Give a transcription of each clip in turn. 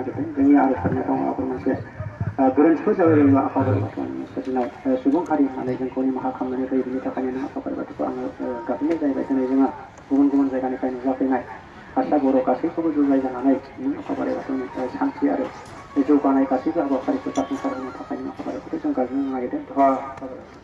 नागिरदों जोंनि आर'जफोरनि दङ माबाफोर मोनसे गोरोन्थिफोर जाबायबायोब्ला आफा बोराइ बाथौनि सोरजिनाय सुबुं हारि होननानै जोंखौ निमाहा खालामनानै होयो बिनि थाखायनो आफा बोराइ बाथौखौ आङो गाबज्रिनाय जाहैबाय दिनै जोंहा गुबुन गुबुन जायगानिफ्राय नुजाफैनाय हारसा बर' गासैखौबो जुजाय जानानै आफा बोराइ बाथौनि सान्थि आरो जौगानाय गासैबो हाबाफारिखौ जाफुंसार होनो थाखायनो आफा बोराइ बाथौखौ जों गाबज्रिनो नागिरदों धन्यबाद आफा बोराइ बाथौ।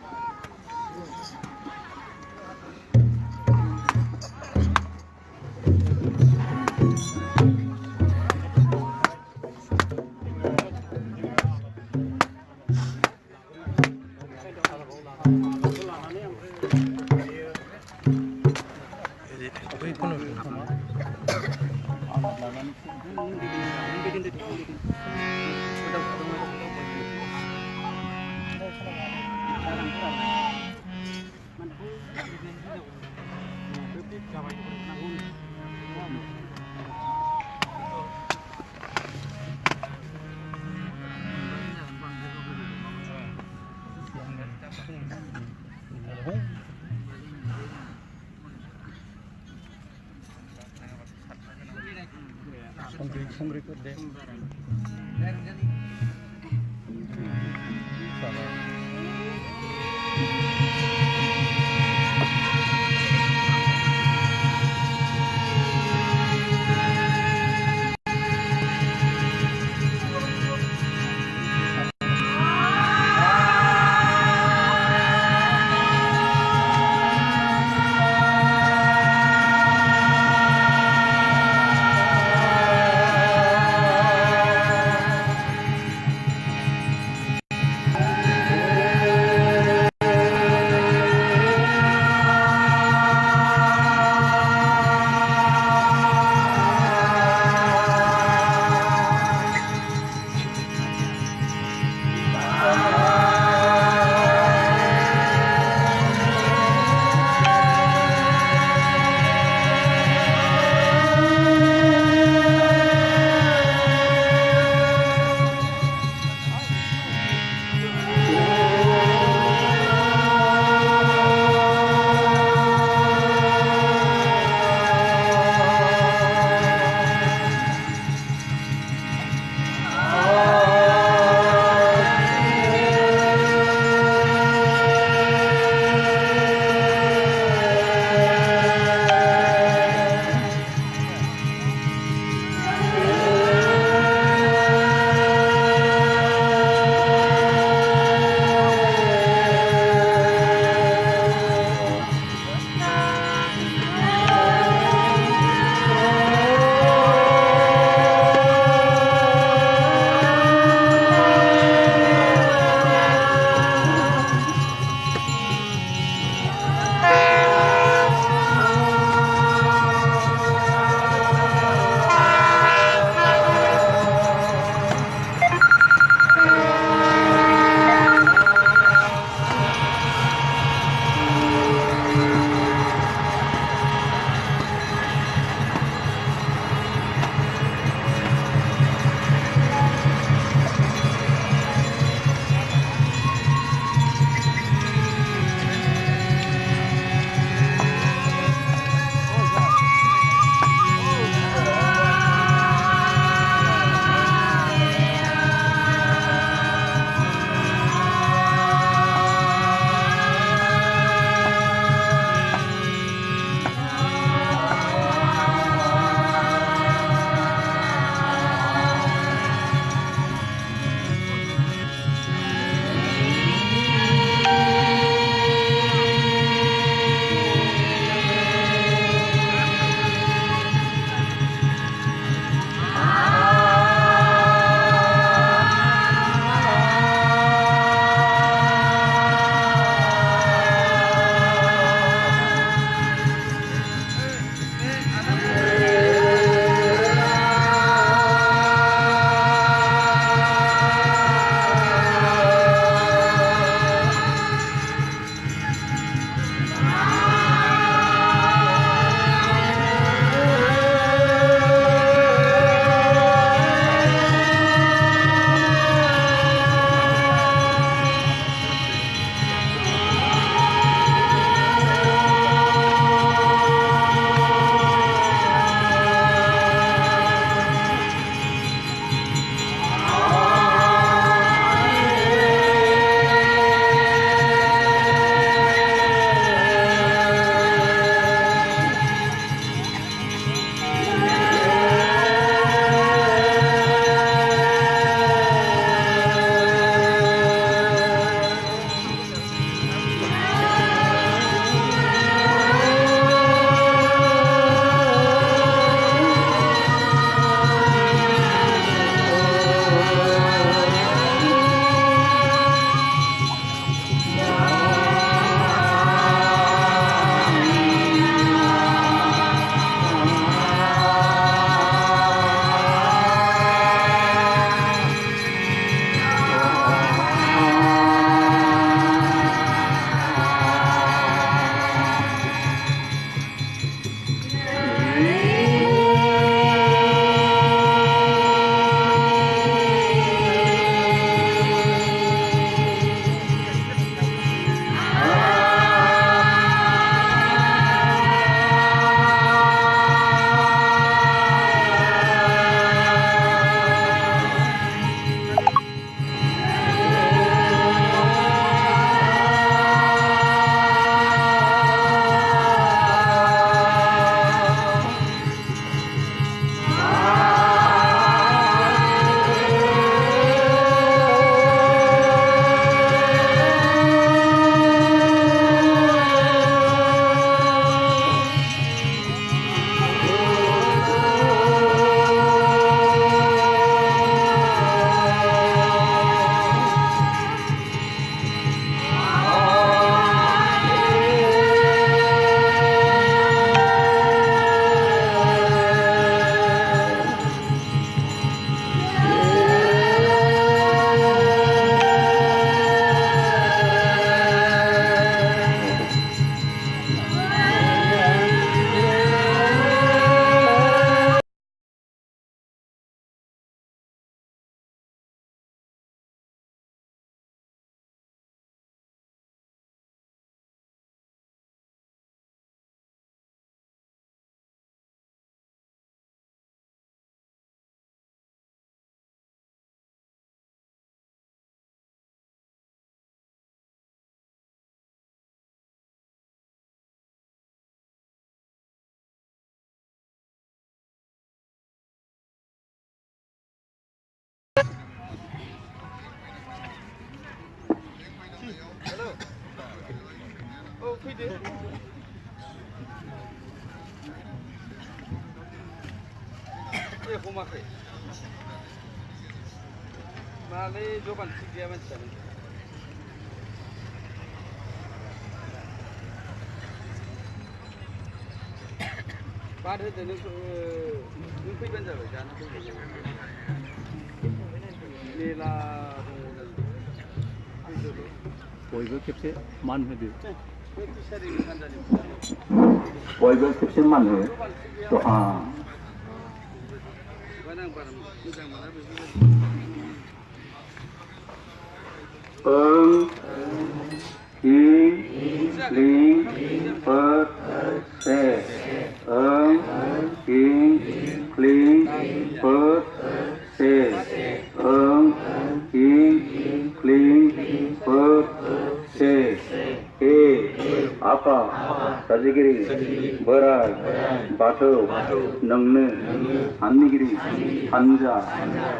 संग्रिफोर दे हमाखै मालै जबान थिग गैया मानसियानो बाद होदो नों फैबानो जाबाय जाना मेला दङ बयबो खेबसे मान होदो बयबो खेबसे मान हो दहा ओं हिं लिं फोर से ओं हिं क्लिं फोर से ओं हिं क्लिं फोर से हे आफा साजिगिरि बोराय बाथौ नोंनो साननिगिरि हानजा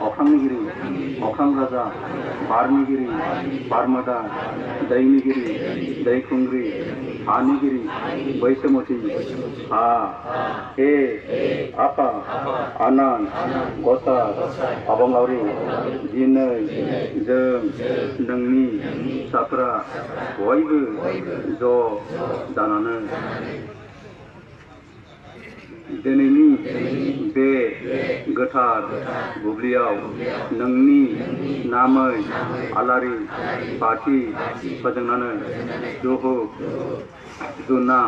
अख्रांनिगिरि अख्रां राजा बारनिगिरि बारमोदा दैनिगिरि दैखुंग्रि हानिगिरि बैसोमुथि हा हे आफा आनान गसार अबंलावरि दिनै जों नोंनि फिसाफोरा बयबो ज' जानानै दिनैनि बे गोथार बुब्लियाव नोंनि नामै आलारि बाथि फोजोंनानै दुहुक जुना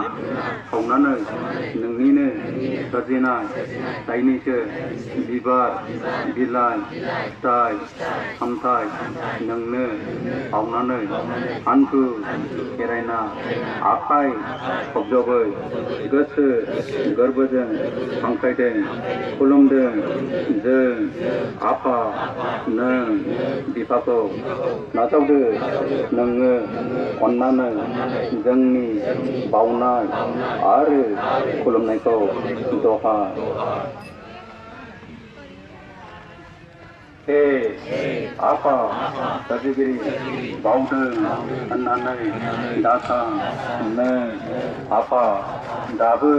सावनानै नोंनिनो सोरजिनाय दाइनैसो बिबार बिलाइ फिथाइ सामथाइ नोंनो बावनानै हान्थु खेरायना आखाइ खबजबै गोसो गोरबोजों हांख्रायदों खुलुमदों जों आफा नों बिफाखौ नाजावदो नोङो अननानै जोंनि बावनाय आरो खुलुमनायखौ दहा हे आफा सोरजिगिरि बावदों होननानै दाथा नों आफा दाबो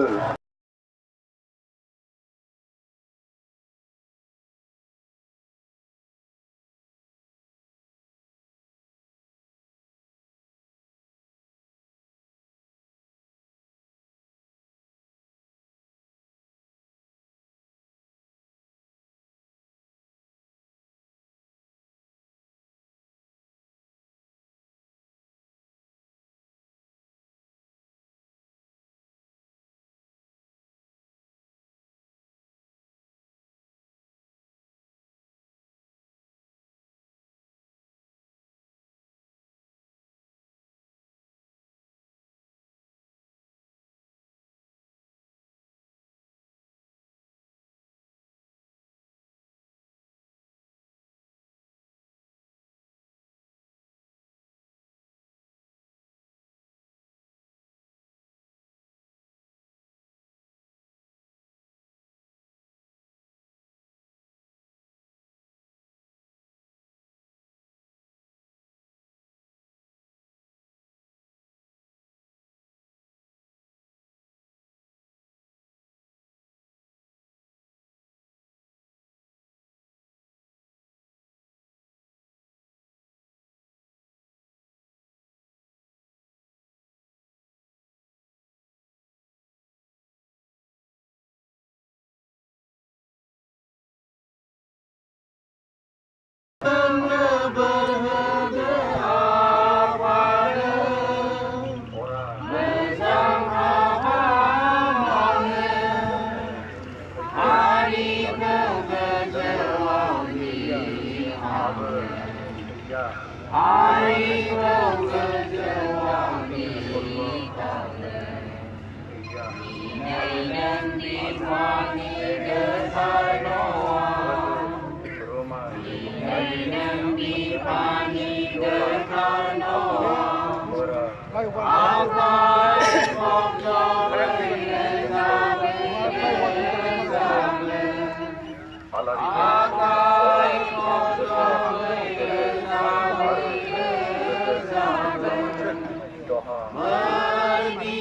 Doha.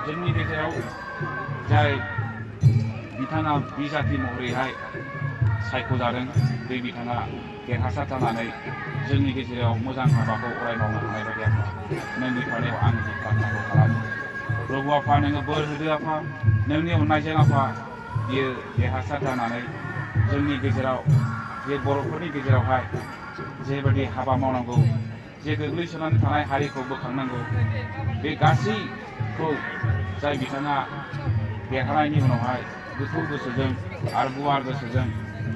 जोंनि गेजेराव जाय बिथाङा बिजाथि महरैहाय सायख'जादों बे बिथाङा देरहासार जानानै जोंनि गेजेराव मोजां हाबाखौ अराय मावनो हानाय बायदि आफा नोंनि थानायाव आं जि प्रार्थनाखौ खालामो प्रभु आफा नोङो बोर होदो आफा नोंनि अननायजों आफा बियो देरहासार जानानै जोंनि गेजेराव जे बर'फोरनि गेजेरावहाय जेबायदि हाबा मावनांगौ जे गोग्लैसोनानै थानाय हारिखौ बोखांनांगौ बे गासैखौ जाय बिथाङा देरहानायनि उनावहाय गोथौ गोसोजों आरो गुवार गोसोजों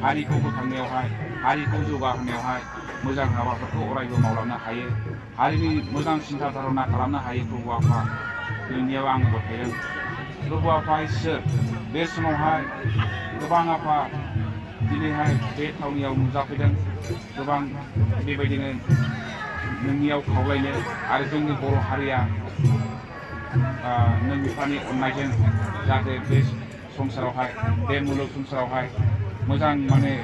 हारिखौ बोखांनायावहाय हारिखौ जौगाहोनायावहाय मोजां हाबाफोरखौ अरायबो मावलांनो हायो हारिनि मोजां सिन्था धारना खालामनो हायो प्रभु आफा नोंनियाव आङो गथायदों प्रभु आफा इसोर बे समावहाय गोबां आफा दिनैहाय बे थावनियाव नुजाफैदों गोबां बेबायदिनो नोंनियाव खावलायनो आरो जोंनि बर' हारिया नों बिफानि अननायजों जाहाथे बे संसारावहाय बे मुलुग संसारावहाय मोजां माने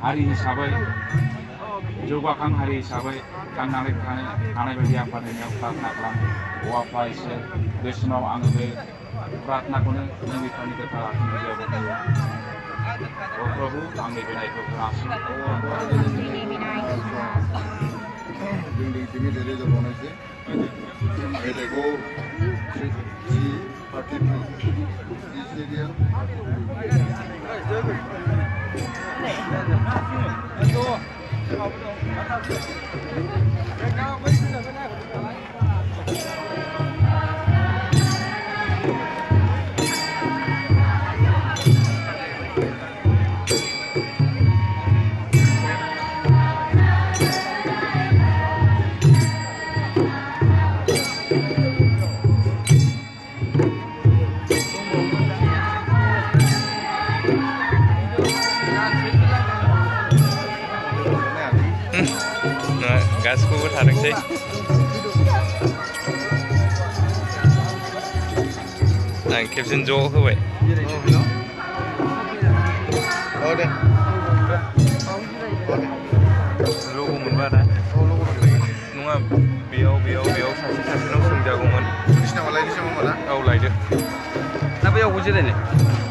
हारि हिसाबै जौगाखां हारि हिसाबै थांनानै थानो हानाय बायदि आफादेरनायाव प्रार्थना खालामो अ आफा इसोर बे समाव आङो बे प्रार्थनाखौनो नों बिफानि गोथार आथिंनि गेजेराव अ प्रभु आंनि बिनायखौ खोनासं जोंनि दिनै धेरै जौगानायसै मेथाइखौ जि पार्टिनि जि स्टेडियाम गासिखौबो थादोंसै आं खेबसेनो ज' होबाय औ दे लग' मोनबा दा नङा बेयाव सासेनाव सोंजागौमोन बिसिनाव लायनोसै नामा औ लायदो ना बैयावबो जिरायनो